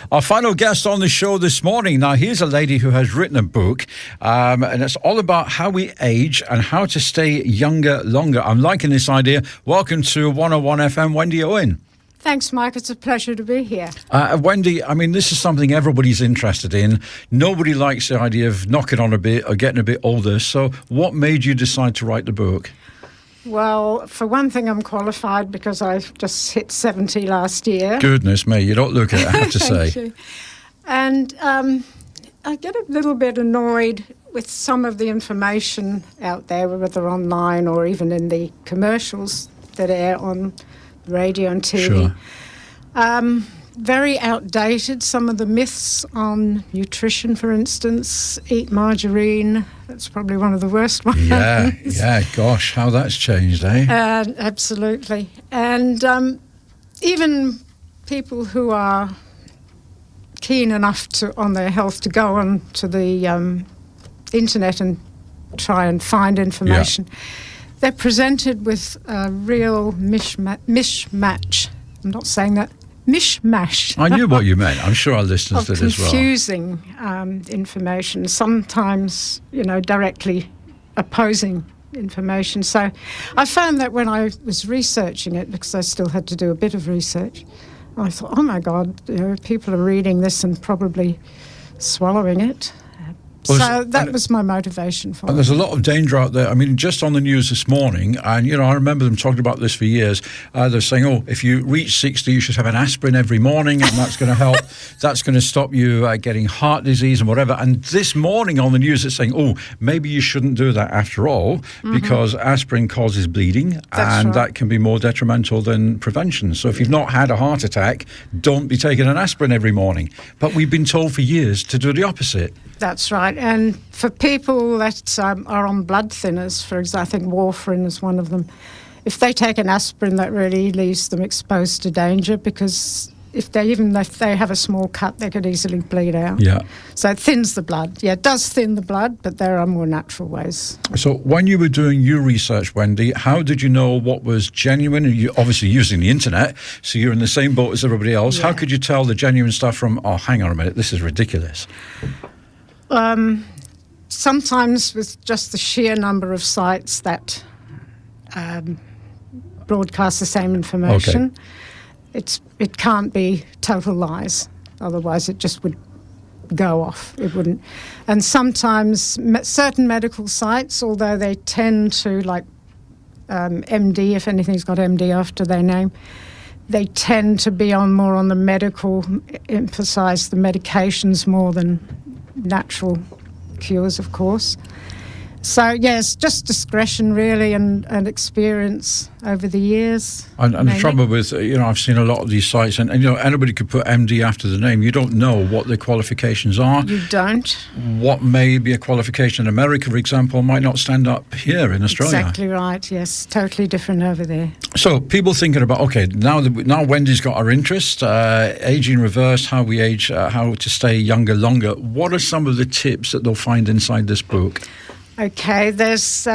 Our final guest on the show this morning. Now, here's a lady who has written a book, and it's all about how we age and how to stay younger longer. I'm liking this idea. Welcome to 101 FM, Wendy Owen. Thanks, Mike. It's a pleasure to be here. Wendy, I mean, this is something everybody's interested in. Nobody likes the idea of knocking on a bit or getting a bit older. So what made you decide to write the book? Well, for one thing, I'm qualified because I just hit 70 last year. Goodness me, you don't look it, I have to say. Thank you. And I get a little bit annoyed with some of the information out there, whether online or even in the commercials that air on radio and TV. Sure. Very outdated. Some of the myths on nutrition, for instance, eat margarine. That's probably one of the worst ones. Yeah, gosh, how that's changed, eh? Absolutely. And even people who are keen enough on their health to go on to the internet and try and find information, they're presented with a real mishmatch. I'm not saying that. Mishmash. I knew what you meant. I'm sure our listeners did as well. Confusing information, sometimes, directly opposing information. So I found that when I was researching it, because I still had to do a bit of research, I thought, oh my God, people are reading this and probably swallowing it. So that was my motivation for it. And there's a lot of danger out there. I mean, just on the news this morning, and, I remember them talking about this for years. They're saying, if you reach 60, you should have an aspirin every morning, and that's going to help. That's going to stop you getting heart disease and whatever. And this morning on the news, it's saying, maybe you shouldn't do that after all, because aspirin causes bleeding, that can be more detrimental than prevention. So if you've not had a heart attack, don't be taking an aspirin every morning. But we've been told for years to do the opposite. That's right. And for people that are on blood thinners, for example, I think warfarin is one of them, if they take an aspirin, that really leaves them exposed to danger, because if they have a small cut, they could easily bleed out. Yeah. So it thins the blood. Yeah, it does thin the blood, but there are more natural ways. So when you were doing your research, Wendy, how did you know what was genuine? You're obviously using the internet, so you're in the same boat as everybody else. Yeah. How could you tell the genuine stuff from, hang on a minute, this is ridiculous? Sometimes with just the sheer number of sites that broadcast the same information, it can't be total lies. Otherwise, it just would go off. It wouldn't. And sometimes certain medical sites, although they tend to, like MD, if anything's got MD after their name, they tend to be more on the medical, emphasise the medications more than natural cures, of course. So, yes, just discretion, really, and experience over the years. And the trouble with, I've seen a lot of these sites, and anybody could put MD after the name. You don't know what their qualifications are. You don't. What may be a qualification in America, for example, might not stand up here in Australia. Exactly right, yes. Totally different over there. So, people thinking about, now Wendy's got our interest, aging reverse, how we age, how to stay younger longer. What are some of the tips that they'll find inside this book? Okay, there's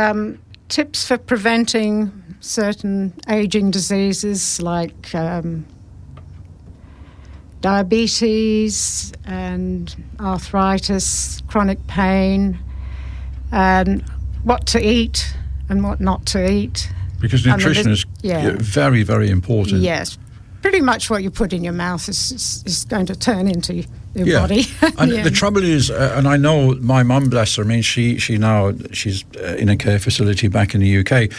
tips for preventing certain aging diseases like diabetes and arthritis, chronic pain, and what to eat and what not to eat. Because nutrition is very, very important. Yes. Pretty much what you put in your mouth is going to turn into your body. And the trouble is, and I know my mum, bless her, I mean, she's in a care facility back in the UK,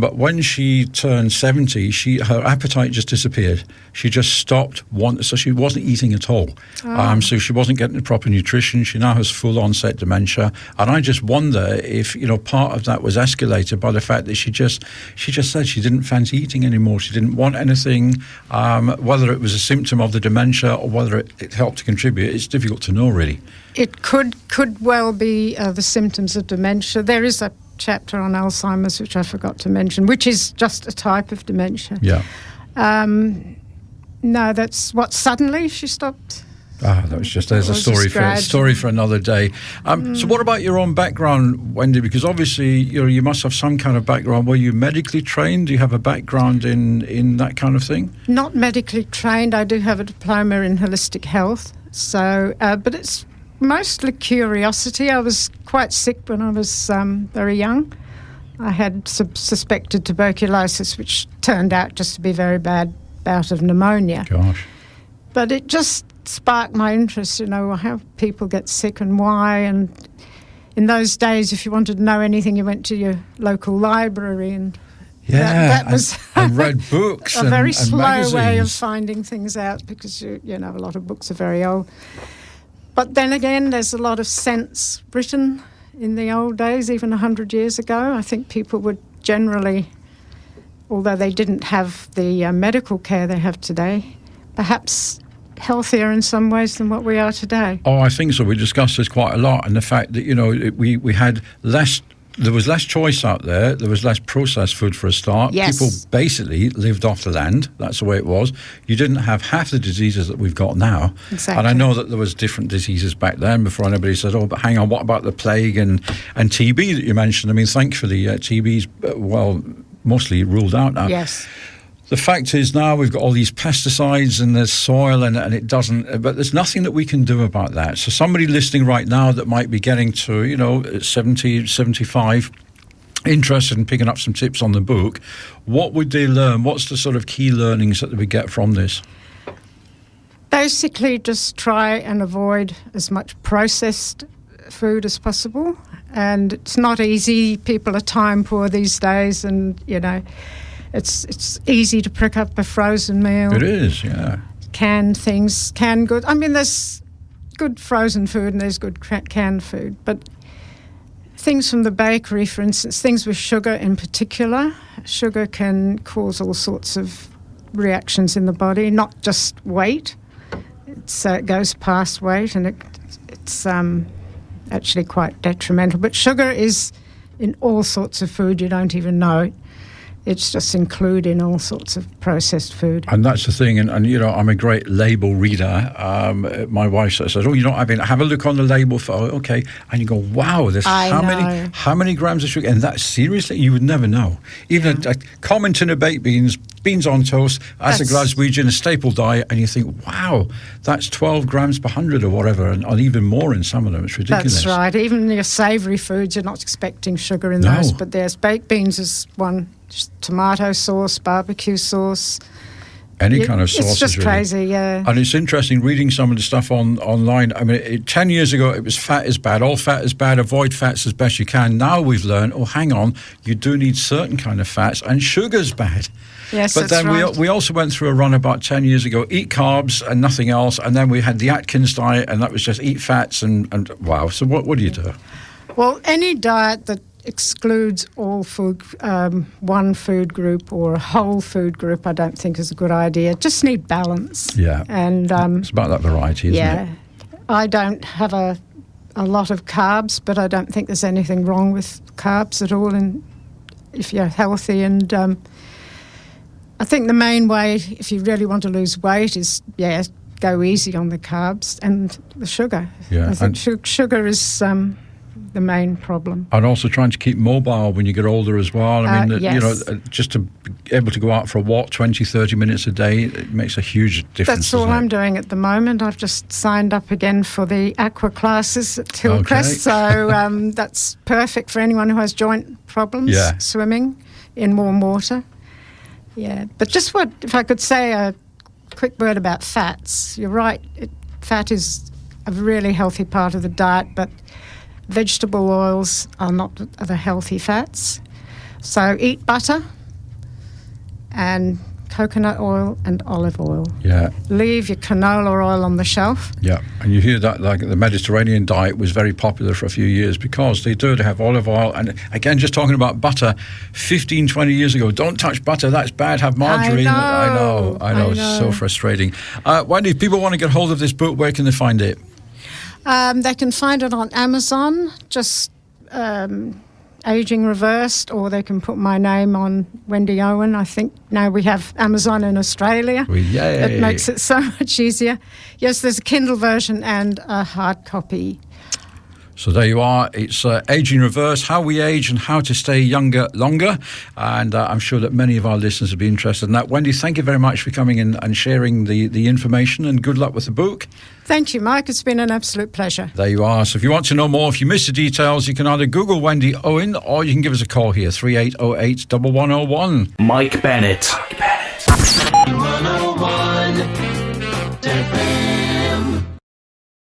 but when she turned 70, her appetite just disappeared. She just stopped, so she wasn't eating at all. So she wasn't getting the proper nutrition. She now has full onset dementia. And I just wonder if, part of that was escalated by the fact that she just said she didn't fancy eating anymore. She didn't want anything. Whether it was a symptom of the dementia or whether it helped to contribute, it's difficult to know, really. It could well be the symptoms of dementia. There is a chapter on Alzheimer's, which I forgot to mention, which is just a type of dementia. Yeah. No, that's what, suddenly she stopped That was just, there's a story for another day. So what about your own background, Wendy? Because obviously, you must have some kind of background. Were you medically trained? Do you have a background in that kind of thing? Not medically trained. I do have a diploma in holistic health. So, but it's mostly curiosity. I was quite sick when I was very young. I had suspected tuberculosis, which turned out just to be a very bad bout of pneumonia. Gosh. But it just sparked my interest, how people get sick and why. And in those days, if you wanted to know anything, you went to your local library, and that was and read books. a very slow magazines. way of finding things out, because a lot of books are very old. But then again, there's a lot of sense written in the old days, even 100 years ago. I think people would generally, although they didn't have the medical care they have today, perhaps healthier in some ways than what we are today. Oh, I think so. We discussed this quite a lot, and the fact that we had less. There was less choice out there. There was less processed food for a start. Yes. People basically lived off the land. That's the way it was. You didn't have half the diseases that we've got now. Exactly. And I know that there was different diseases back then before anybody said, oh, but hang on, what about the plague and TB that you mentioned? I mean, thankfully, TB's, mostly ruled out now. Yes. The fact is now we've got all these pesticides in the soil and it doesn't, but there's nothing that we can do about that. So somebody listening right now that might be getting to, 70, 75, interested in picking up some tips on the book, what would they learn? What's the sort of key learnings that we get from this? Basically, just try and avoid as much processed food as possible. And it's not easy. People are time poor these days, and, it's easy to pick up a frozen meal. It is, yeah. Canned things, canned goods. I mean, there's good frozen food and there's good canned food. But things from the bakery, for instance, things with sugar in particular, sugar can cause all sorts of reactions in the body, not just weight. It goes past weight, and it's actually quite detrimental. But sugar is in all sorts of food. You don't even know it. It's just included in all sorts of processed food. And that's the thing. And I'm a great label reader. My wife says, oh, have a look on the label for, okay. And you go, wow, there's how many grams of sugar? And that, seriously, you would never know. Even a common tin of baked beans on toast, as a Glaswegian, a staple diet, and you think, wow, that's 12 grams per 100 or whatever, and even more in some of them. It's ridiculous. That's right. Even your savoury foods, you're not expecting sugar in those, but there's baked beans is one. Just tomato sauce, barbecue sauce. Any kind of sauce. It's just crazy, yeah. And it's interesting reading some of the stuff online. I mean, 10 years ago, it was fat is bad. All fat is bad. Avoid fats as best you can. Now we've learned, hang on, you do need certain kind of fats, and sugar's bad. Yes, but then right. we also went through a run about 10 years ago, eat carbs and nothing else. And then we had the Atkins diet, and that was just eat fats and wow. So what do you do? Well, any diet that excludes all food, one food group or a whole food group, I don't think is a good idea. Just need balance. Yeah. And it's about that variety, isn't it? Yeah. I don't have a lot of carbs, but I don't think there's anything wrong with carbs at all, and if you're healthy. And I think the main way, if you really want to lose weight, is go easy on the carbs and the sugar. Yeah. I think sugar is the main problem. And also trying to keep mobile when you get older as well. I mean, yes. Just to be able to go out for a walk 20, 30 minutes a day, it makes a huge difference. That's all I'm doing at the moment. I've just signed up again for the aqua classes at Hillcrest. Okay. So that's perfect for anyone who has joint problems, swimming in warm water. Yeah. But just if I could say a quick word about fats. You're right. Fat is a really healthy part of the diet, but vegetable oils are not the healthy fats. So eat butter and coconut oil and olive oil. Yeah. Leave your canola oil on the shelf. Yeah. And you hear that, like the Mediterranean diet was very popular for a few years because they have olive oil. And again, just talking about butter, 15, 20 years ago, don't touch butter, that's bad, have margarine. I know. It's so frustrating. Wendy, if people want to get hold of this book, where can they find it? They can find it on Amazon. Just Aging Reversed, or they can put my name on Wendy Owen. I think now we have Amazon in Australia. Yay. It makes it so much easier. Yes, there's a Kindle version and a hard copy. So there you are. It's Aging Reverse, How We Age and How to Stay Younger Longer. And I'm sure that many of our listeners will be interested in that. Wendy, thank you very much for coming in and sharing the information, and good luck with the book. Thank you, Mike. It's been an absolute pleasure. There you are. So if you want to know more, if you missed the details, you can either Google Wendy Owen or you can give us a call here, 3808 1101. Mike Bennett